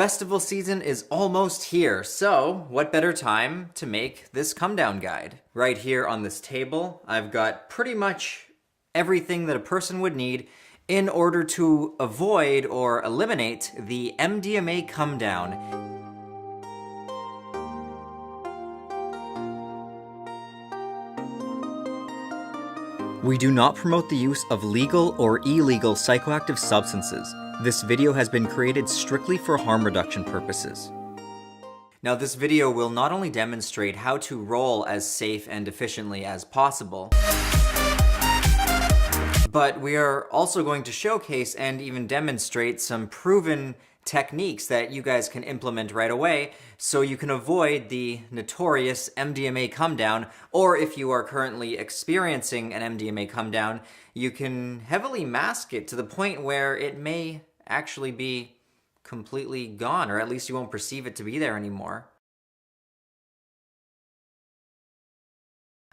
Festival season is almost here, so what better time to make this come down guide? Right here on this table, I've got pretty much everything that a person would need in order to avoid or eliminate the MDMA come down. We do not promote the use of legal or illegal psychoactive substances. This video has been created strictly for harm reduction purposes. Now, this video will not only demonstrate how to roll as safe and efficiently as possible, but we are also going to showcase and even demonstrate some proven techniques that you guys can implement right away so you can avoid the notorious MDMA come down, or if you are currently experiencing an MDMA come down, you can heavily mask it to the point where it may actually be completely gone, or at least you won't perceive it to be there anymore.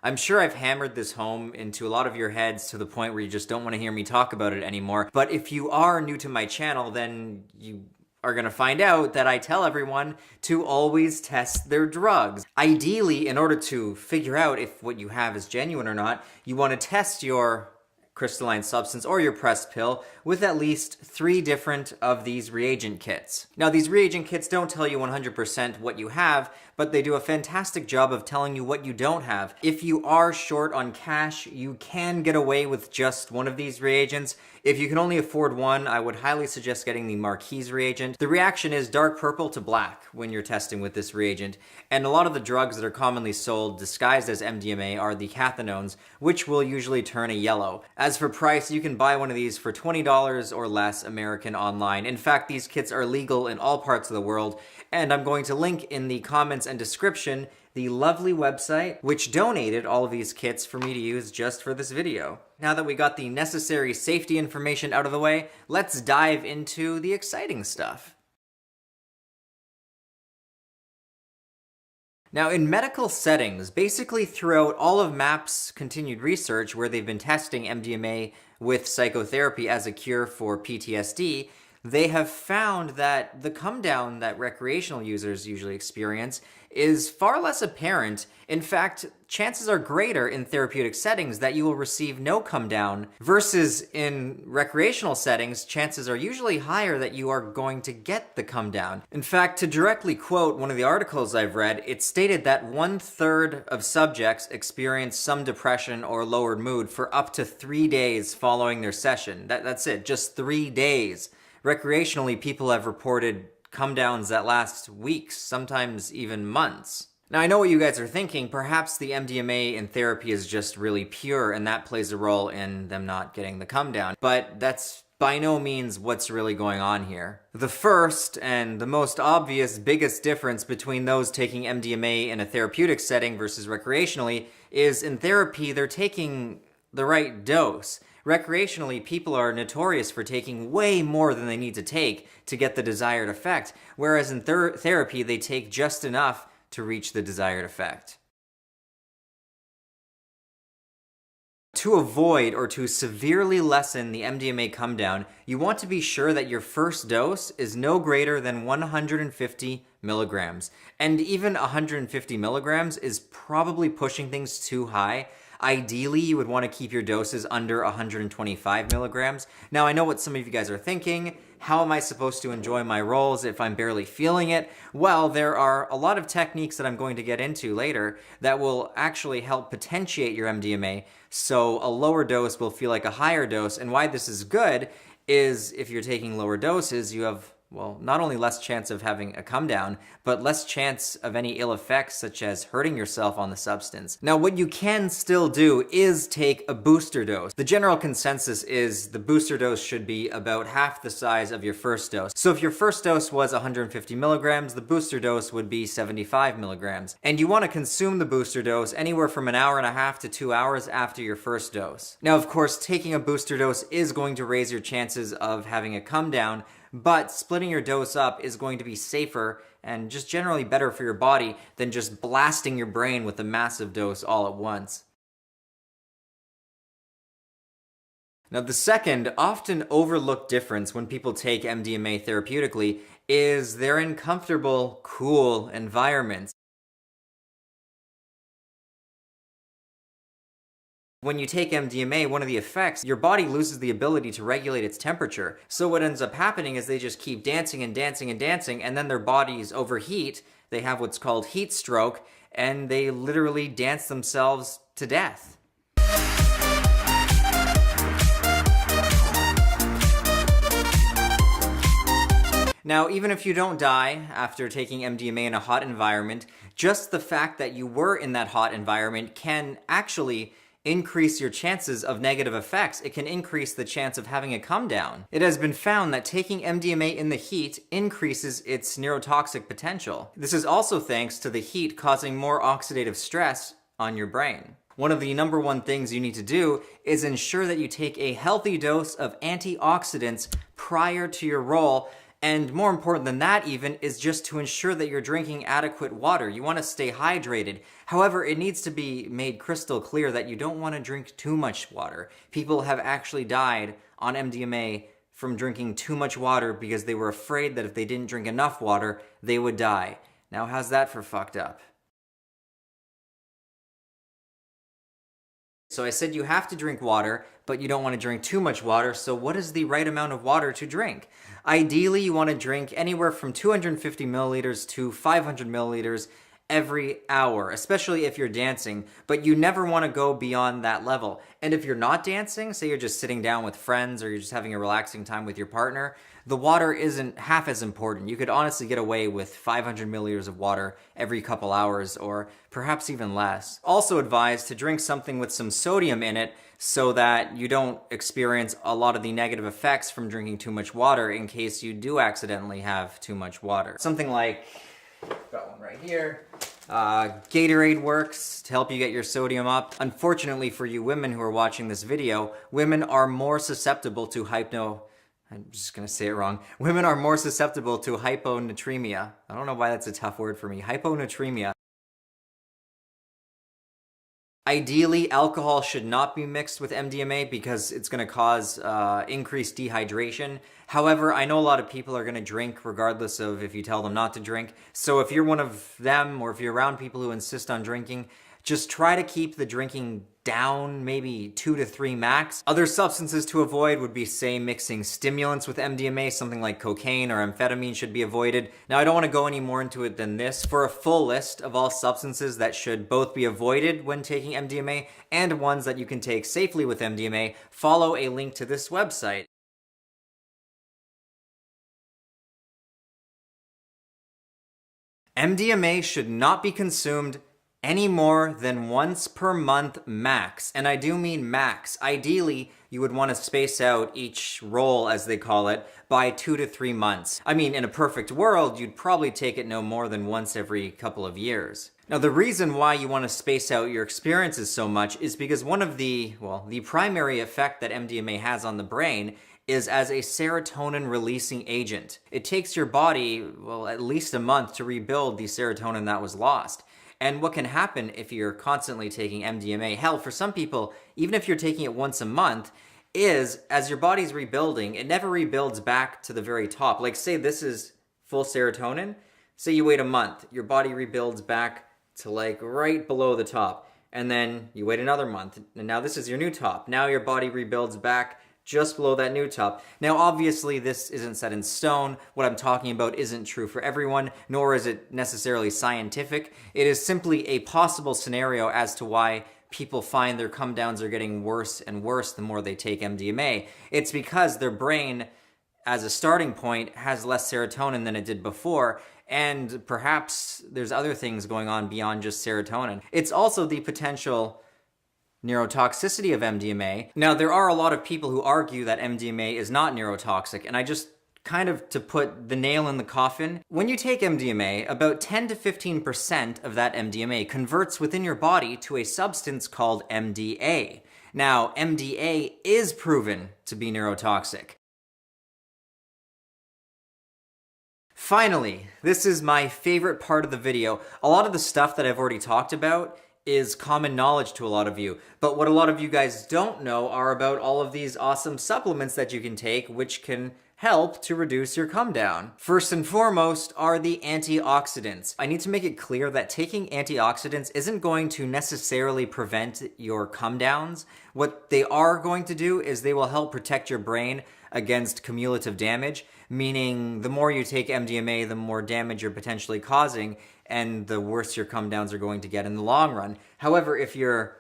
I'm sure I've hammered this home into a lot of your heads to the point where you just don't want to hear me talk about it anymore, but if you are new to my channel, then you are going to find out that I tell everyone to always test their drugs. Ideally, in order to figure out if what you have is genuine or not, you want to test your crystalline substance or your pressed pill with at least 3 different of these reagent kits. Now, these reagent kits don't tell you 100% what you have, but they do a fantastic job of telling you what you don't have. If you are short on cash, you can get away with just one of these reagents. If you can only afford one, I would highly suggest getting the Marquise reagent. The reaction is dark purple to black when you're testing with this reagent, and a lot of the drugs that are commonly sold disguised as MDMA are the cathinones, which will usually turn a yellow. As for price, you can buy one of these for $20 or less American online. In fact, these kits are legal in all parts of the world, and I'm going to link in the comments and description the lovely website which donated all of these kits for me to use just for this video. Now that we got the necessary safety information out of the way, let's dive into the exciting stuff. Now, in medical settings, basically throughout all of MAP's continued research where they've been testing MDMA with psychotherapy as a cure for PTSD, they have found that the come down that recreational users usually experience is far less apparent. In fact, chances are greater in therapeutic settings that you will receive no come down, versus in recreational settings, chances are usually higher that you are going to get the come down. In fact, to directly quote one of the articles I've read, it stated that 1/3 of subjects experience some depression or lowered mood for up to 3 days following their session. That's it, just 3 days. Recreationally, people have reported come downs that last weeks, sometimes even months. Now, I know what you guys are thinking. Perhaps the MDMA in therapy is just really pure, and that plays a role in them not getting the come down. But that's by no means what's really going on here. The first and the most obvious biggest difference between those taking MDMA in a therapeutic setting versus recreationally is in therapy, they're taking the right dose. Recreationally, people are notorious for taking way more than they need to take to get the desired effect, whereas in therapy, they take just enough to reach the desired effect. To avoid or to severely lessen the MDMA come down, you want to be sure that your first dose is no greater than 150 milligrams. And even 150 milligrams is probably pushing things too high. Ideally, you would want to keep your doses under 125 milligrams. Now, I know what some of you guys are thinking. How am I supposed to enjoy my rolls if I'm barely feeling it? Well, there are a lot of techniques that I'm going to get into later that will actually help potentiate your MDMA, so a lower dose will feel like a higher dose. And why this is good is if you're taking lower doses, you have, well, not only less chance of having a come down, but less chance of any ill effects such as hurting yourself on the substance. Now, what you can still do is take a booster dose. The general consensus is the booster dose should be about half the size of your first dose. So if your first dose was 150 milligrams, the booster dose would be 75 milligrams. And you want to consume the booster dose anywhere from 1.5 to 2 hours after your first dose. Now, of course, taking a booster dose is going to raise your chances of having a come down, but splitting your dose up is going to be safer and just generally better for your body than just blasting your brain with a massive dose all at once. Now, the second, often overlooked difference when people take MDMA therapeutically is they're in comfortable, cool environments. When you take MDMA, one of the effects, your body loses the ability to regulate its temperature. So what ends up happening is they just keep dancing and dancing and dancing, and then their bodies overheat. They have what's called heat stroke, and they literally dance themselves to death. Now, even if you don't die after taking MDMA in a hot environment, just the fact that you were in that hot environment can actually increase your chances of negative effects. It can increase the chance of having a come down. It has been found that taking MDMA in the heat increases its neurotoxic potential. This is also thanks to the heat causing more oxidative stress on your brain. One of the number one things you need to do is ensure that you take a healthy dose of antioxidants prior to your roll. And more important than that even is just to ensure that you're drinking adequate water. You want to stay hydrated. However, it needs to be made crystal clear that you don't want to drink too much water. People have actually died on MDMA from drinking too much water because they were afraid that if they didn't drink enough water, they would die. Now, how's that for fucked up? So I said you have to drink water, but you don't want to drink too much water, so what is the right amount of water to drink? Ideally, you want to drink anywhere from 250 milliliters to 500 milliliters every hour, especially if you're dancing, but you never want to go beyond that level. And if you're not dancing, say you're just sitting down with friends or you're just having a relaxing time with your partner, the water isn't half as important. You could honestly get away with 500 milliliters of water every couple hours or perhaps even less. Also advised to drink something with some sodium in it so that you don't experience a lot of the negative effects from drinking too much water in case you do accidentally have too much water. Something like, got one right here. Gatorade works to help you get your sodium up. Unfortunately for you women who are watching this video, women are more susceptible to I'm just gonna say it wrong. Women are more susceptible to hyponatremia. I don't know why that's a tough word for me. Hyponatremia. Ideally, alcohol should not be mixed with MDMA because it's going to cause increased dehydration. However, I know a lot of people are going to drink regardless of if you tell them not to drink. So if you're one of them or if you're around people who insist on drinking, just try to keep the drinking down, maybe 2 to 3 max. Other substances to avoid would be, say, mixing stimulants with MDMA, something like cocaine or amphetamine should be avoided. Now, I don't want to go any more into it than this. For a full list of all substances that should both be avoided when taking MDMA and ones that you can take safely with MDMA, follow a link to this website. MDMA should not be consumed any more than once per month max. And I do mean max. Ideally, you would want to space out each roll, as they call it, by 2 to 3 months. I mean, in a perfect world, you'd probably take it no more than once every couple of years. Now, the reason why you want to space out your experiences so much is because one of the primary effect that MDMA has on the brain is as a serotonin releasing agent. It takes your body, at least a month to rebuild the serotonin that was lost. And what can happen if you're constantly taking MDMA, hell, for some people, even if you're taking it once a month, is as your body's rebuilding, it never rebuilds back to the very top. Like, say this is full serotonin, say you wait a month, your body rebuilds back to like right below the top, and then you wait another month, and now this is your new top. Now your body rebuilds back just below that new top. Now, obviously, this isn't set in stone. What I'm talking about isn't true for everyone, nor is it necessarily scientific. It is simply a possible scenario as to why people find their come downs are getting worse and worse the more they take MDMA. It's because their brain, as a starting point, has less serotonin than it did before, and perhaps there's other things going on beyond just serotonin. It's also the potential neurotoxicity of MDMA. Now, there are a lot of people who argue that MDMA is not neurotoxic, and I just kind of to put the nail in the coffin, when you take MDMA, about 10 to 15% of that MDMA converts within your body to a substance called MDA. Now, MDA is proven to be neurotoxic. Finally, this is my favorite part of the video. A lot of the stuff that I've already talked about is common knowledge to a lot of you. But what a lot of you guys don't know are about all of these awesome supplements that you can take, which can help to reduce your come down. First and foremost are the antioxidants. I need to make it clear that taking antioxidants isn't going to necessarily prevent your come downs. What they are going to do is they will help protect your brain against cumulative damage, meaning the more you take MDMA, the more damage you're potentially causing, and the worse your come downs are going to get in the long run. However, if you're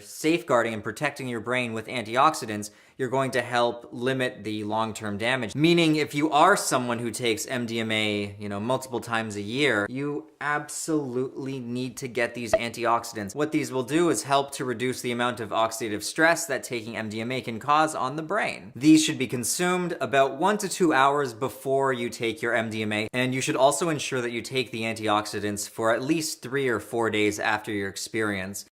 safeguarding and protecting your brain with antioxidants, you're going to help limit the long-term damage. Meaning, if you are someone who takes MDMA, multiple times a year, you absolutely need to get these antioxidants. What these will do is help to reduce the amount of oxidative stress that taking MDMA can cause on the brain. These should be consumed about 1 to 2 hours before you take your MDMA, and you should also ensure that you take the antioxidants for at least 3 or 4 days after your experience.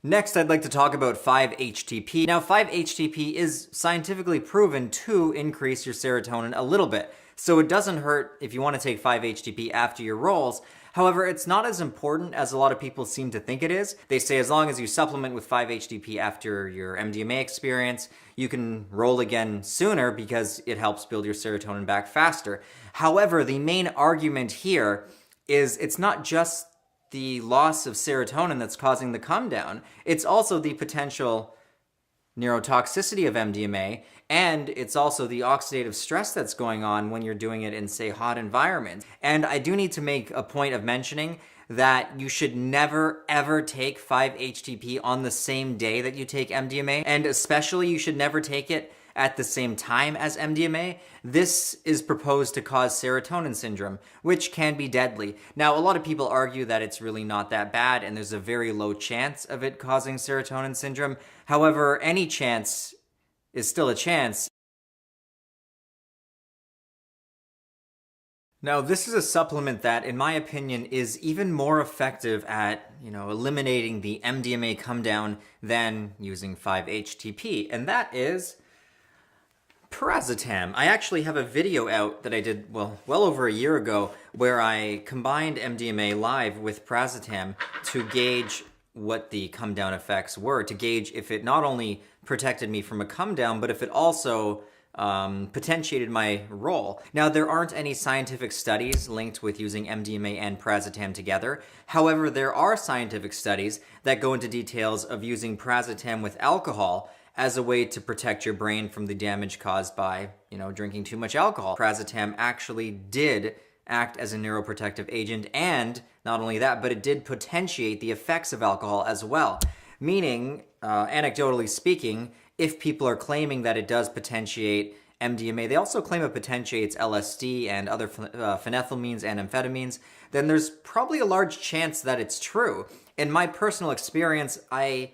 Next, I'd like to talk about 5-HTP. Now, 5-HTP is scientifically proven to increase your serotonin a little bit, so it doesn't hurt if you want to take 5-HTP after your rolls. However, it's not as important as a lot of people seem to think it is. They say as long as you supplement with 5-HTP after your MDMA experience, you can roll again sooner because it helps build your serotonin back faster. However, the main argument here is it's not just the loss of serotonin that's causing the come down. It's also the potential neurotoxicity of MDMA, and it's also the oxidative stress that's going on when you're doing it in, say, hot environments. And I do need to make a point of mentioning that you should never ever take 5-HTP on the same day that you take MDMA, and especially you should never take it at the same time as MDMA. This is proposed to cause serotonin syndrome, which can be deadly. Now, a lot of people argue that it's really not that bad and there's a very low chance of it causing serotonin syndrome. However, any chance is still a chance. Now, this is a supplement that, in my opinion, is even more effective at, eliminating the MDMA come down than using 5-HTP, and that is Paracetam. I actually have a video out that I did, well over a year ago, where I combined MDMA live with Paracetam to gauge what the come down effects were, to gauge if it not only protected me from a come down, but if it also potentiated my roll. Now, there aren't any scientific studies linked with using MDMA and Paracetam together. However, there are scientific studies that go into details of using Paracetam with alcohol as a way to protect your brain from the damage caused by, drinking too much alcohol. Paracetam actually did act as a neuroprotective agent, and not only that, but it did potentiate the effects of alcohol as well. Meaning, anecdotally speaking, if people are claiming that it does potentiate MDMA, they also claim it potentiates LSD and other phenethylamines and amphetamines, then there's probably a large chance that it's true. In my personal experience, I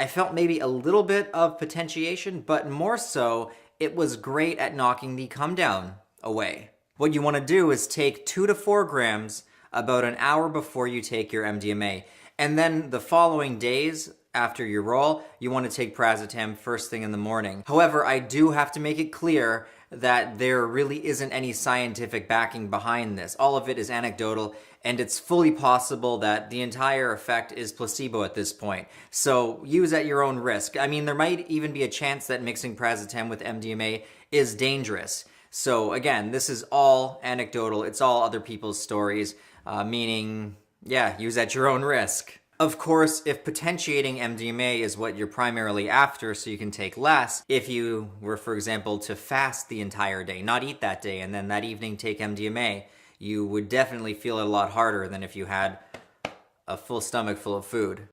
felt maybe a little bit of potentiation, but more so, it was great at knocking the come down away. What you want to do is take 2 to 4 grams about an hour before you take your MDMA. And then the following days after your roll, you want to take Paracetam first thing in the morning. However, I do have to make it clear that there really isn't any scientific backing behind this. All of it is anecdotal, and it's fully possible that the entire effect is placebo at this point. So use at your own risk. I mean, there might even be a chance that mixing Paracetam with MDMA is dangerous. So again, this is all anecdotal. It's all other people's stories, meaning, use at your own risk. Of course, if potentiating MDMA is what you're primarily after so you can take less, if you were, for example, to fast the entire day, not eat that day, and then that evening take MDMA, you would definitely feel it a lot harder than if you had a full stomach full of food.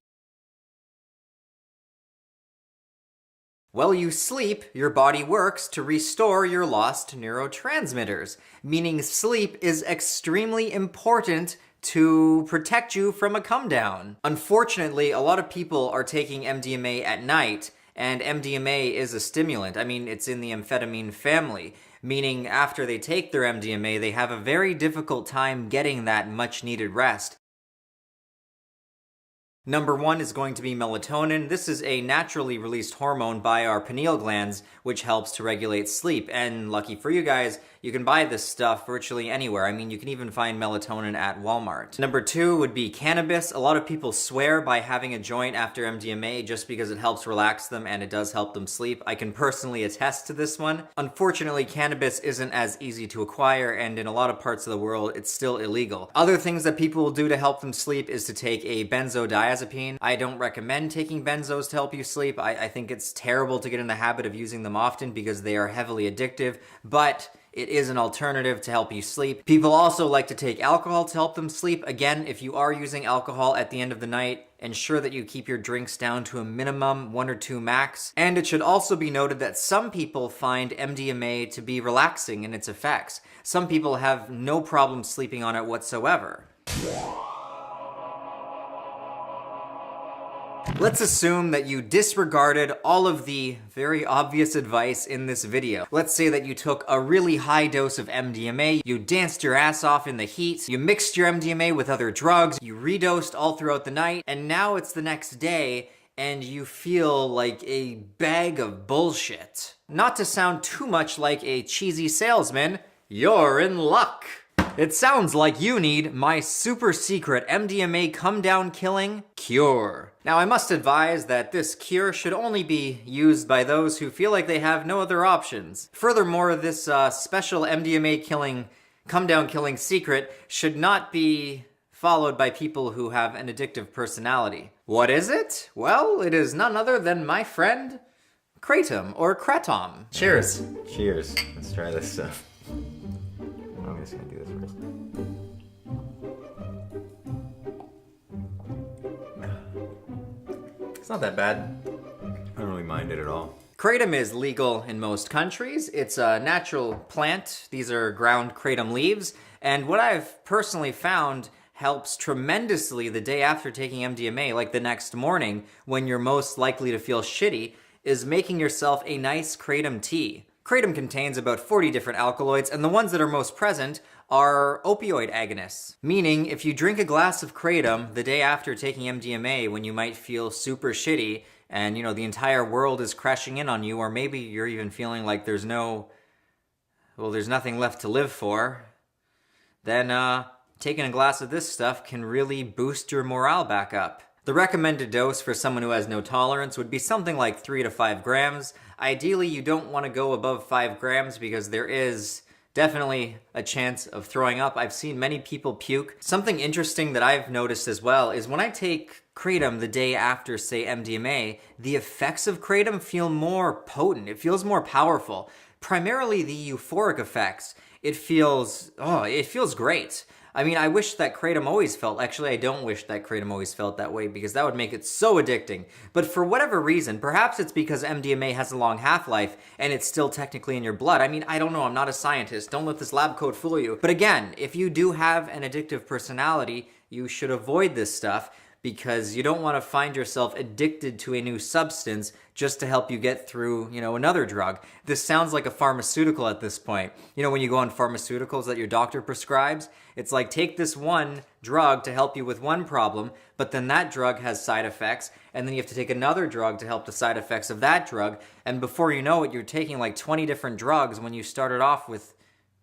While you sleep, your body works to restore your lost neurotransmitters, meaning sleep is extremely important to protect you from a come down. Unfortunately, a lot of people are taking MDMA at night, and MDMA is a stimulant. I mean, it's in the amphetamine family, meaning after they take their MDMA, they have a very difficult time getting that much needed rest. Number one is going to be melatonin. This is a naturally released hormone by our pineal glands, which helps to regulate sleep. And lucky for you guys, you can buy this stuff virtually anywhere. I mean, you can even find melatonin at Walmart. Number two would be cannabis. A lot of people swear by having a joint after MDMA just because it helps relax them and it does help them sleep. I can personally attest to this one. Unfortunately, cannabis isn't as easy to acquire, and in a lot of parts of the world, it's still illegal. Other things that people will do to help them sleep is to take a benzodiazepine. I don't recommend taking benzos to help you sleep. I think it's terrible to get in the habit of using them often because they are heavily addictive, but it is an alternative to help you sleep. People also like to take alcohol to help them sleep. Again, if you are using alcohol at the end of the night, ensure that you keep your drinks down to a minimum, 1 or 2 max. And it should also be noted that some people find MDMA to be relaxing in its effects. Some people have no problem sleeping on it whatsoever. Let's assume that you disregarded all of the very obvious advice in this video. Let's say that you took a really high dose of MDMA, you danced your ass off in the heat, you mixed your MDMA with other drugs, you redosed all throughout the night, and now it's the next day and you feel like a bag of bullshit. Not to sound too much like a cheesy salesman, you're in luck. It sounds like you need my super secret MDMA Comedown killing cure. Now, I must advise that this cure should only be used by those who feel like they have no other options. Furthermore, this special MDMA Comedown killing secret should not be followed by people who have an addictive personality. What is it? Well, it is none other than my friend Kratom, or Kratom. Cheers. Cheers. Let's try this stuff. I'm just gonna do this first. It's not that bad. I don't really mind it at all. Kratom is legal in most countries. It's a natural plant. These are ground kratom leaves. And what I've personally found helps tremendously the day after taking MDMA, like the next morning when you're most likely to feel shitty, is making yourself a nice kratom tea. Kratom contains about 40 different alkaloids, and the ones that are most present are opioid agonists. Meaning, if you drink a glass of kratom the day after taking MDMA when you might feel super shitty, and you know, the entire world is crashing in on you, or maybe you're even feeling like there's nothing left to live for, then taking a glass of this stuff can really boost your morale back up. The recommended dose for someone who has no tolerance would be something like 3 to 5 grams. Ideally, you don't want to go above 5 grams because there is definitely a chance of throwing up. I've seen many people puke. Something interesting that I've noticed as well is when I take kratom the day after, say, MDMA, the effects of kratom feel more potent. It feels more powerful. Primarily the euphoric effects. It feels great. I mean, I wish that kratom always felt, actually I don't wish that kratom always felt that way because that would make it so addicting. But for whatever reason, perhaps it's because MDMA has a long half-life and it's still technically in your blood. I mean, I don't know, I'm not a scientist, don't let this lab coat fool you. But again, if you do have an addictive personality, you should avoid this stuff because you don't want to find yourself addicted to a new substance just to help you get through, another drug. This sounds like a pharmaceutical at this point. You know, when you go on pharmaceuticals that your doctor prescribes, it's like take this one drug to help you with one problem, but then that drug has side effects, and then you have to take another drug to help the side effects of that drug, and before you know it, you're taking like 20 different drugs when you started off with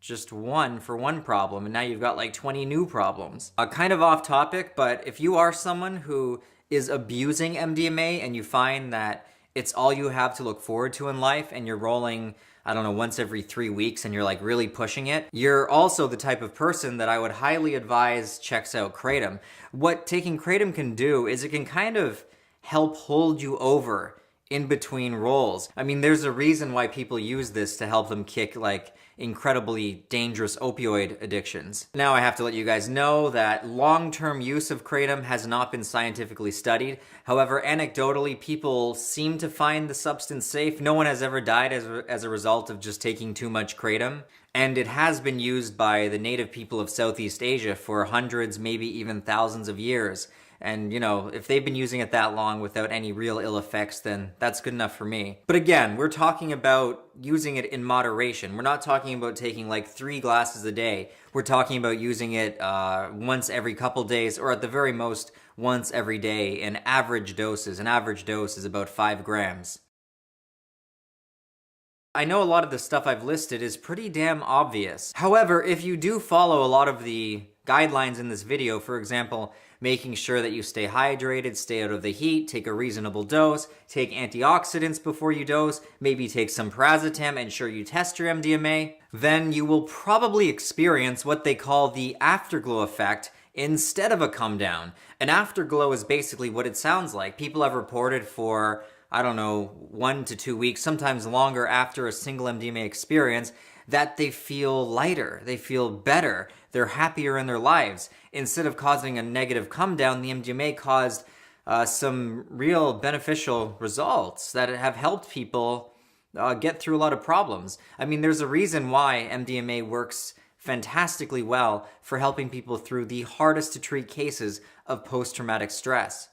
just one for one problem, and now you've got like 20 new problems. Kind of off topic, but if you are someone who is abusing MDMA and you find that it's all you have to look forward to in life and you're rolling, I don't know, once every 3 weeks and you're like really pushing it, you're also the type of person that I would highly advise checks out kratom. What taking kratom can do is it can kind of help hold you over in between rolls. I mean, there's a reason why people use this to help them kick like incredibly dangerous opioid addictions. Now I have to let you guys know that long-term use of kratom has not been scientifically studied. However, anecdotally, people seem to find the substance safe. No one has ever died as a result of just taking too much kratom. And it has been used by the native people of Southeast Asia for hundreds, maybe even thousands of years. And, if they've been using it that long without any real ill effects, then that's good enough for me. But again, we're talking about using it in moderation. We're not talking about taking like 3 glasses a day. We're talking about using it once every couple days, or at the very most, once every day in average doses. An average dose is about 5 grams. I know a lot of the stuff I've listed is pretty damn obvious. However, if you do follow a lot of the guidelines in this video, for example, making sure that you stay hydrated, stay out of the heat, take a reasonable dose, take antioxidants before you dose, maybe take some paracetam, ensure you test your MDMA, then you will probably experience what they call the afterglow effect instead of a come down. An afterglow is basically what it sounds like. People have reported for, I don't know, 1 to 2 weeks, sometimes longer after a single MDMA experience, that they feel lighter, they feel better, they're happier in their lives. Instead of causing a negative come down, the MDMA caused some real beneficial results that have helped people get through a lot of problems. I mean, there's a reason why MDMA works fantastically well for helping people through the hardest to treat cases of post-traumatic stress.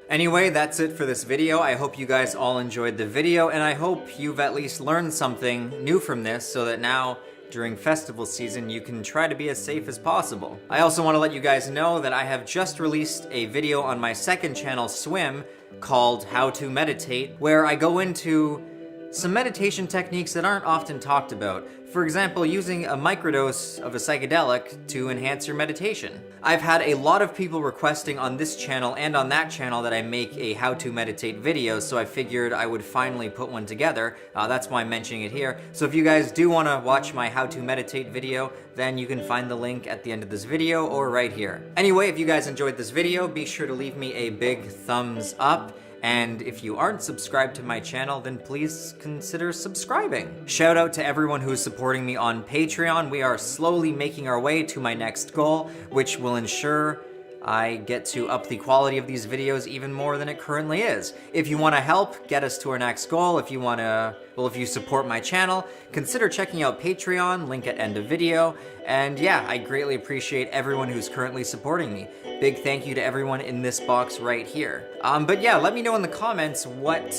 Anyway, that's it for this video. I hope you guys all enjoyed the video, and I hope you've at least learned something new from this so that now, during festival season, you can try to be as safe as possible. I also want to let you guys know that I have just released a video on my second channel, Swim, called How to Meditate, where I go into some meditation techniques that aren't often talked about. For example, using a microdose of a psychedelic to enhance your meditation. I've had a lot of people requesting on this channel and on that channel that I make a how to meditate video, so I figured I would finally put one together. That's why I'm mentioning it here. So if you guys do want to watch my how to meditate video, then you can find the link at the end of this video or right here. Anyway, if you guys enjoyed this video, be sure to leave me a big thumbs up. And if you aren't subscribed to my channel, then please consider subscribing. Shout out to everyone who is supporting me on Patreon. We are slowly making our way to my next goal, which will ensure I get to up the quality of these videos even more than it currently is. If you want to help get us to our next goal, if you support my channel, consider checking out Patreon, link at end of video. And yeah, I greatly appreciate everyone who's currently supporting me. Big thank you to everyone in this box right here. But yeah, let me know in the comments let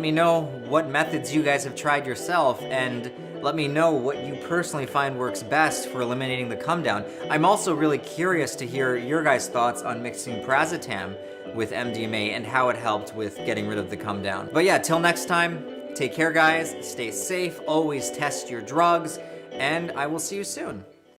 me know what methods you guys have tried yourself, and let me know what you personally find works best for eliminating the come down. I'm also really curious to hear your guys' thoughts on mixing paracetam with MDMA and how it helped with getting rid of the come down. But yeah, till next time, take care guys, stay safe, always test your drugs, and I will see you soon.